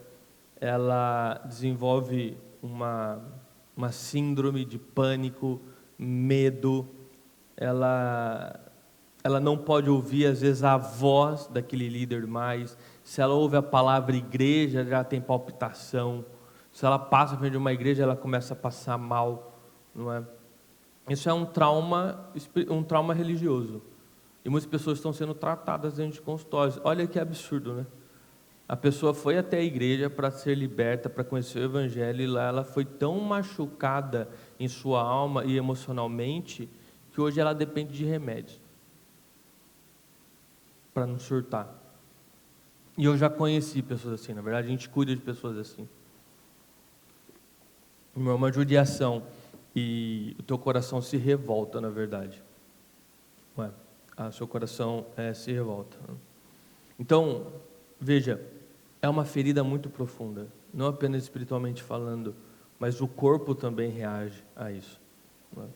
ela desenvolve uma síndrome de pânico, medo, ela não pode ouvir às vezes a voz daquele líder mais, se ela ouve a palavra igreja já tem palpitação, se ela passa frente de uma igreja ela começa a passar mal, não é? Isso é um trauma religioso, e muitas pessoas estão sendo tratadas dentro de consultórios. Olha que absurdo, né? A pessoa foi até a igreja para ser liberta, para conhecer o Evangelho, e lá ela foi tão machucada em sua alma e emocionalmente, que hoje ela depende de remédios, para não surtar. E eu já conheci pessoas assim, na verdade a gente cuida de pessoas assim. Uma judiação. e o teu coração se revolta, na verdade. Não é? Seu coração se revolta. Então, veja, é uma ferida muito profunda, não apenas espiritualmente falando, mas o corpo também reage a isso. Não é?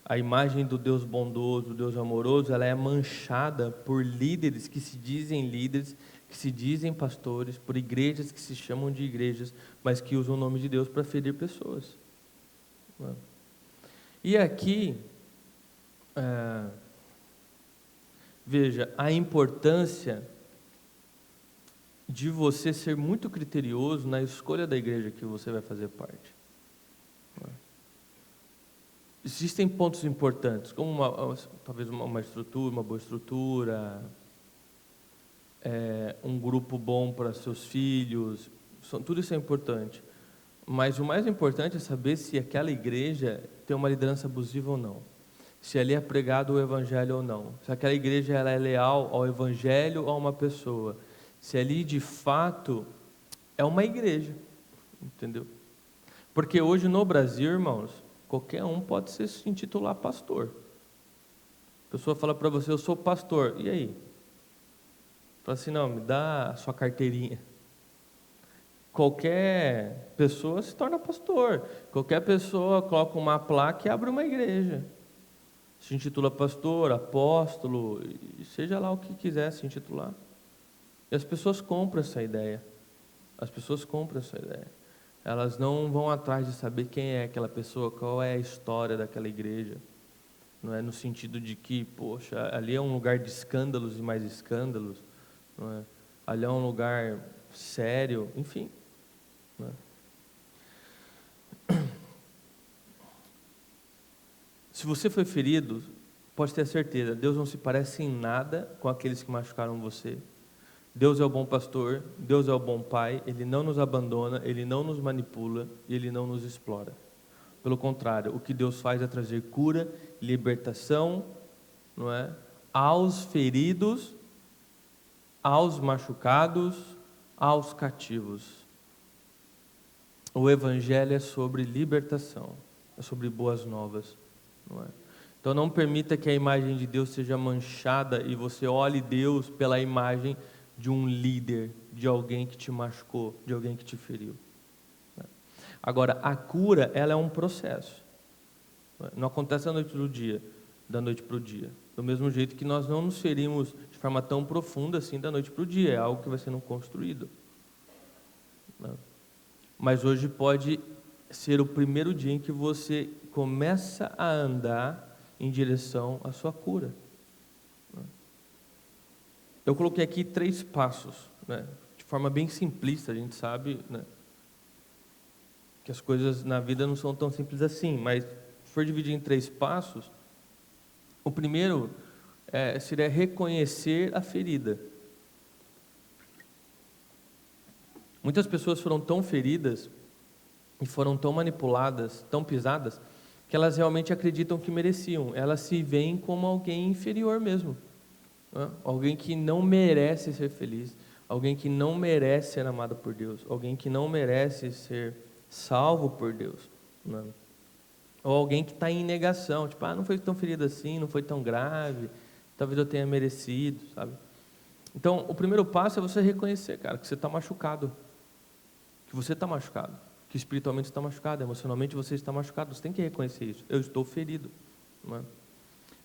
A imagem do Deus bondoso, do Deus amoroso, ela é manchada por líderes que se dizem líderes, que se dizem pastores, por igrejas que se chamam de igrejas, mas que usam o nome de Deus para ferir pessoas. Não é? E aqui, veja, a importância de você ser muito criterioso na escolha da igreja que você vai fazer parte. Existem pontos importantes, como talvez uma estrutura, uma boa estrutura, um grupo bom para seus filhos, tudo isso é importante. Mas o mais importante é saber se aquela igreja tem uma liderança abusiva ou não. Se ali é pregado o evangelho ou não. Se aquela igreja ela é leal ao evangelho ou a uma pessoa. Se ali de fato é uma igreja. Entendeu? Porque hoje no Brasil, irmãos, qualquer um pode se intitular pastor. A pessoa fala para você, eu sou pastor. E aí? Fala assim, não, me dá a sua carteirinha. Qualquer pessoa se torna pastor. Qualquer pessoa coloca uma placa e abre uma igreja. Se intitula pastor, apóstolo, seja lá o que quiser se intitular. E as pessoas compram essa ideia. As pessoas compram essa ideia. Elas não vão atrás de saber quem é aquela pessoa, qual é a história daquela igreja. Não é no sentido de que, poxa, ali é um lugar de escândalos e mais escândalos. Não é? Ali é um lugar sério, enfim. Não é? Se você foi ferido, pode ter certeza, Deus não se parece em nada com aqueles que machucaram você. Deus é o bom pastor, Deus é o bom pai, Ele não nos abandona, Ele não nos manipula e Ele não nos explora. Pelo contrário, o que Deus faz é trazer cura, libertação, não é? Aos feridos, aos machucados, aos cativos. O Evangelho é sobre libertação, é sobre boas novas. Não é? Então não permita que a imagem de Deus seja manchada e você olhe Deus pela imagem de um líder, de alguém que te machucou, de alguém que te feriu. Agora, a cura, ela é um processo. Não acontece da noite para o dia. Do mesmo jeito que nós não nos ferimos de forma tão profunda assim da noite para o dia, é algo que vai sendo construído. Mas hoje pode ser o primeiro dia em que você começa a andar em direção à sua cura. Eu coloquei aqui 3 passos, né? De forma bem simplista, a gente sabe, né, que as coisas na vida não são tão simples assim, mas se for dividir em 3 passos, o primeiro seria reconhecer a ferida. Muitas pessoas foram tão feridas e foram tão manipuladas, tão pisadas, que elas realmente acreditam que mereciam. Elas se veem como alguém inferior mesmo. Né? Alguém que não merece ser feliz. Alguém que não merece ser amado por Deus. Alguém que não merece ser salvo por Deus. Né? Ou alguém que está em negação. Tipo, não foi tão ferido assim, não foi tão grave. Talvez eu tenha merecido, sabe? Então, o primeiro passo é você reconhecer, cara, que você está machucado. Que você está machucado. Que espiritualmente está machucado, emocionalmente você está machucado. Você tem que reconhecer isso. Eu estou ferido. Não é?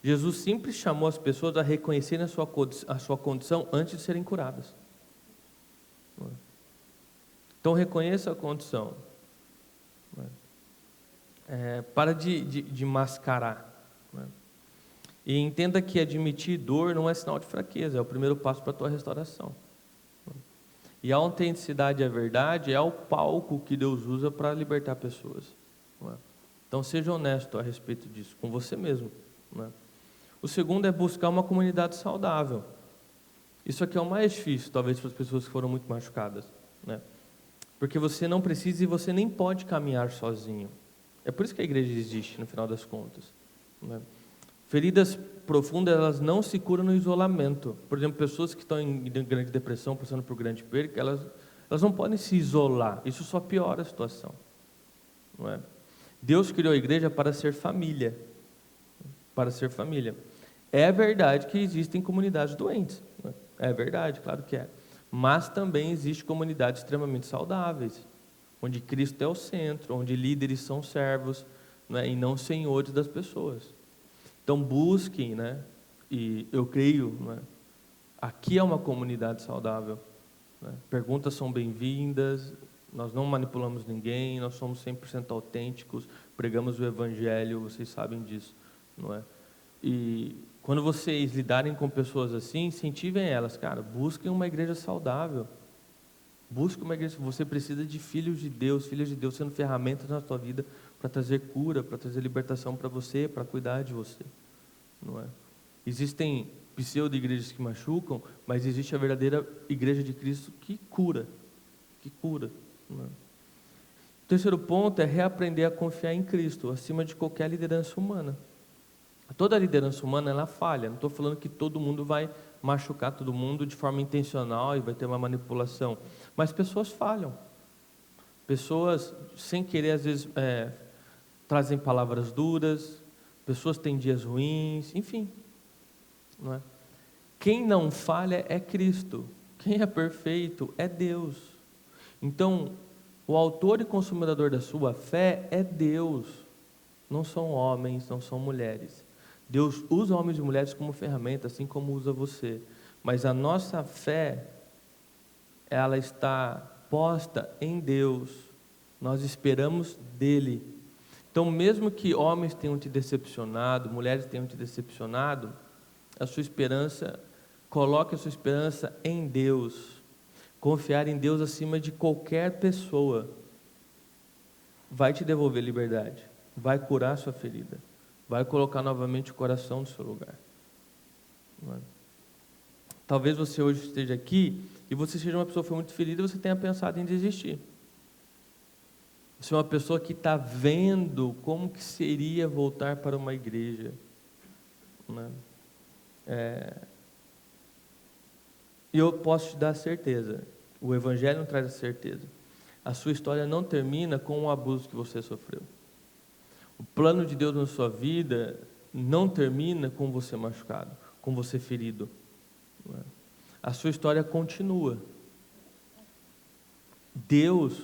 Jesus sempre chamou as pessoas a reconhecerem a sua condição antes de serem curadas. Não é? Então reconheça a condição. Não é? Para de mascarar. Não é? E entenda que admitir dor não é sinal de fraqueza, é o primeiro passo para a tua restauração. E a autenticidade e a verdade é o palco que Deus usa para libertar pessoas. Não é? Então seja honesto a respeito disso, com você mesmo. Não é? O segundo é buscar uma comunidade saudável. Isso aqui é o mais difícil, talvez, para as pessoas que foram muito machucadas. Né? Porque você não precisa e você nem pode caminhar sozinho. É por isso que a igreja existe, no final das contas. Né? Feridas profundas, elas não se curam no isolamento. Por exemplo, pessoas que estão em grande depressão, passando por grande perda, elas não podem se isolar. Isso só piora a situação. Não é? Deus criou a igreja para ser família. Para ser família. É verdade que existem comunidades doentes. Né? É verdade, claro que é. Mas também existem comunidades extremamente saudáveis, onde Cristo é o centro, onde líderes são servos, né, e não senhores das pessoas. Então busquem, né, e eu creio, né, aqui é uma comunidade saudável. Né? Perguntas são bem-vindas, nós não manipulamos ninguém, nós somos 100% autênticos, pregamos o Evangelho, vocês sabem disso, não é? E quando vocês lidarem com pessoas assim, incentivem elas, cara, busquem uma igreja saudável. Busque uma igreja, você precisa de filhos de Deus sendo ferramentas na sua vida para trazer cura, para trazer libertação para você, para cuidar de você, não é? Existem pseudo-igrejas que machucam, mas existe a verdadeira igreja de Cristo que cura, não é? O terceiro ponto é reaprender a confiar em Cristo, acima de qualquer liderança humana. Toda liderança humana, ela falha, não estou falando que todo mundo vai machucar todo mundo de forma intencional e vai ter uma manipulação, mas pessoas falham, pessoas sem querer às vezes trazem palavras duras, pessoas têm dias ruins, enfim, não é? Quem não falha é Cristo, quem é perfeito é Deus. Então, o autor e consumador da sua fé é Deus, não são homens, não são mulheres. Deus usa homens e mulheres como ferramenta, assim como usa você. Mas a nossa fé, ela está posta em Deus. Nós esperamos dEle. Então, mesmo que homens tenham te decepcionado, mulheres tenham te decepcionado, a sua esperança, coloque a sua esperança em Deus. Confiar em Deus acima de qualquer pessoa vai te devolver liberdade, vai curar a sua ferida, vai colocar novamente o coração no seu lugar. Talvez você hoje esteja aqui e você seja uma pessoa que foi muito ferida e você tenha pensado em desistir. Você é uma pessoa que está vendo como que seria voltar para uma igreja, né? E eu posso te dar a certeza, o Evangelho não traz a certeza. A sua história não termina com o abuso que você sofreu. O plano de Deus na sua vida não termina com você machucado, com você ferido. A sua história continua. Deus,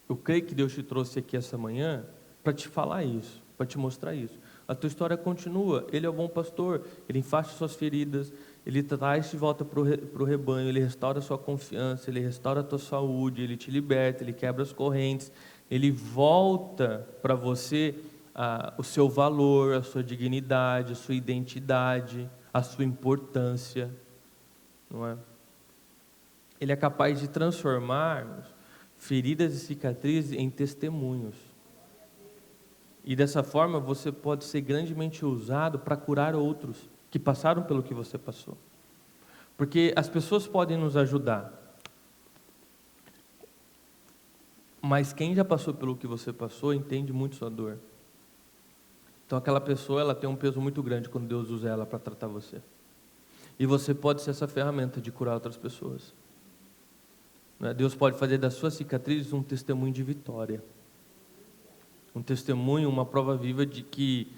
eu creio que Deus te trouxe aqui essa manhã para te falar isso, para te mostrar isso. A tua história continua. Ele é o bom pastor, ele enfaixa suas feridas, ele traz de volta para o rebanho, ele restaura a sua confiança, ele restaura a tua saúde, ele te liberta, ele quebra as correntes, ele volta para você o seu valor, a sua dignidade, a sua identidade, a sua importância, não é? Ele é capaz de transformar feridas e cicatrizes em testemunhos. E dessa forma você pode ser grandemente usado para curar outros que passaram pelo que você passou. Porque as pessoas podem nos ajudar, mas quem já passou pelo que você passou entende muito sua dor. Então aquela pessoa, ela tem um peso muito grande quando Deus usa ela para tratar você. E você pode ser essa ferramenta de curar outras pessoas. Deus pode fazer das suas cicatrizes um testemunho de vitória. Um testemunho, uma prova viva de que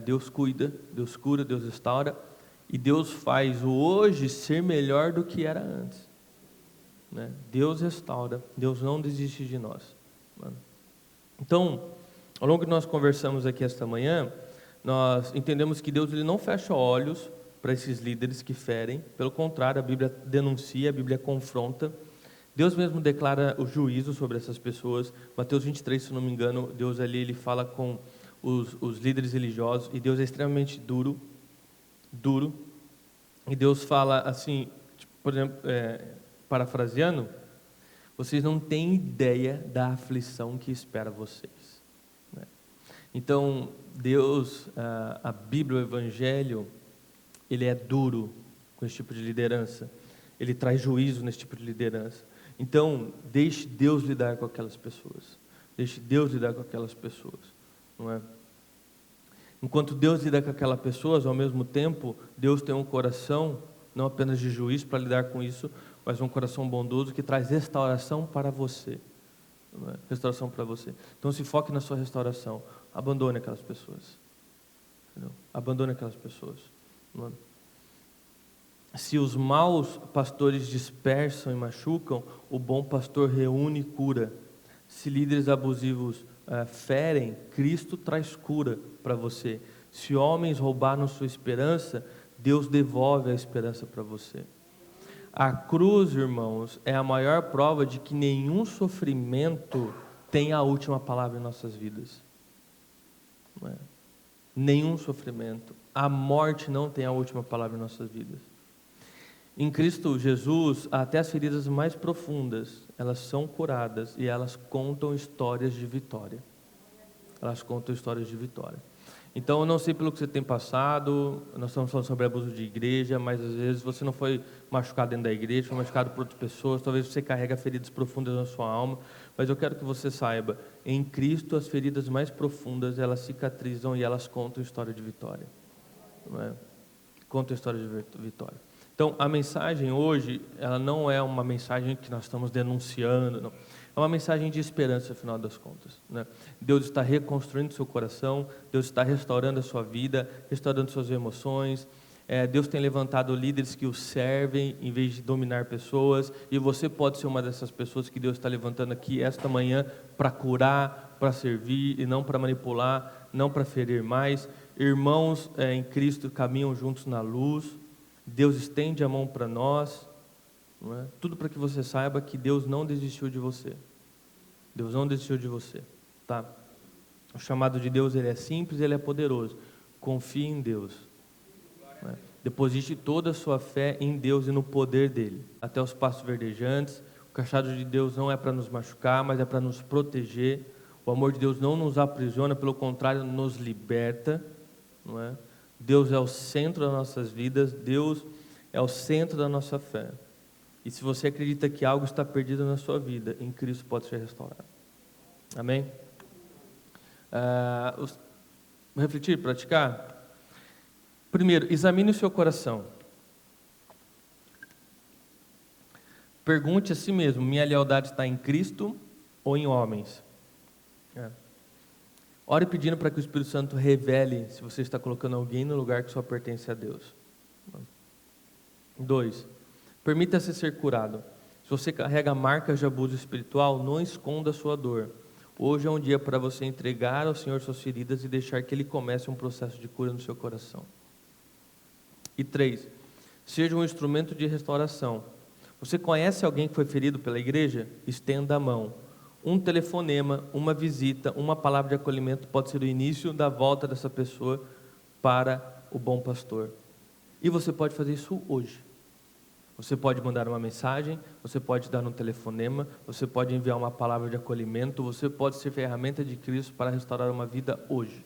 Deus cuida, Deus cura, Deus restaura. E Deus faz o hoje ser melhor do que era antes. Deus restaura, Deus não desiste de nós. Então, ao longo que nós conversamos aqui esta manhã, nós entendemos que Deus ele não fecha olhos para esses líderes que ferem. Pelo contrário, a Bíblia denuncia, a Bíblia confronta. Deus mesmo declara o juízo sobre essas pessoas. Mateus 23, se não me engano, Deus ali ele fala com os líderes religiosos, e Deus é extremamente duro. E Deus fala assim, tipo, por exemplo, parafraseando, vocês não têm ideia da aflição que espera vocês. Então, Deus, a Bíblia, o Evangelho, ele é duro com esse tipo de liderança. Ele traz juízo nesse tipo de liderança. Então, deixe Deus lidar com aquelas pessoas. Deixe Deus lidar com aquelas pessoas. Não é? Enquanto Deus lida com aquelas pessoas, ao mesmo tempo, Deus tem um coração, não apenas de juiz para lidar com isso, mas um coração bondoso que traz restauração para você. não é? Restauração para você. Então se foque na sua restauração. Abandone aquelas pessoas. Entendeu? Abandone aquelas pessoas. Não é? Se os maus pastores dispersam e machucam, o bom pastor reúne e cura. Se líderes abusivos ferem, Cristo traz cura para você. Se homens roubaram sua esperança, Deus devolve a esperança para você. A cruz, irmãos, é a maior prova de que nenhum sofrimento tem a última palavra em nossas vidas. Não é? Nenhum sofrimento. A morte não tem a última palavra em nossas vidas. Em Cristo Jesus, até as feridas mais profundas, elas são curadas e elas contam histórias de vitória. Elas contam histórias de vitória. Então, eu não sei pelo que você tem passado, nós estamos falando sobre abuso de igreja, mas às vezes você não foi machucado dentro da igreja, foi machucado por outras pessoas, talvez você carrega feridas profundas na sua alma, mas eu quero que você saiba, em Cristo as feridas mais profundas, elas cicatrizam e elas contam história de vitória. Não é? Contam história de vitória. Então, a mensagem hoje, ela não é uma mensagem que nós estamos denunciando, não. É uma mensagem de esperança, afinal das contas, né? Deus está reconstruindo seu coração, Deus está restaurando a sua vida, restaurando suas emoções. Deus tem levantado líderes que o servem em vez de dominar pessoas, e você pode ser uma dessas pessoas que Deus está levantando aqui esta manhã para curar, para servir e não para manipular, não para ferir mais. Irmãos em Cristo caminham juntos na luz. Deus estende a mão para nós, não é? Tudo para que você saiba que Deus não desistiu de você. Deus não desistiu de você, tá? O chamado de Deus, ele é simples, ele é poderoso. Confie em Deus. Não é? Deposite toda a sua fé em Deus e no poder dele. Até os passos verdejantes. O cajado de Deus não é para nos machucar, mas é para nos proteger. O amor de Deus não nos aprisiona, pelo contrário, nos liberta, não é? Deus é o centro das nossas vidas, Deus é o centro da nossa fé. E se você acredita que algo está perdido na sua vida, em Cristo pode ser restaurado. Amém? Refletir, praticar? Primeiro, examine o seu coração. Pergunte a si mesmo, minha lealdade está em Cristo ou em homens? Ore pedindo para que o Espírito Santo revele se você está colocando alguém no lugar que só pertence a Deus. 2. Permita-se ser curado. Se você carrega marcas de abuso espiritual, não esconda a sua dor. Hoje é um dia para você entregar ao Senhor suas feridas e deixar que Ele comece um processo de cura no seu coração. E 3. Seja um instrumento de restauração. Você conhece alguém que foi ferido pela igreja? Estenda a mão. Um telefonema, uma visita, uma palavra de acolhimento pode ser o início da volta dessa pessoa para o bom pastor. E você pode fazer isso hoje. Você pode mandar uma mensagem, você pode dar um telefonema, você pode enviar uma palavra de acolhimento, você pode ser ferramenta de Cristo para restaurar uma vida hoje.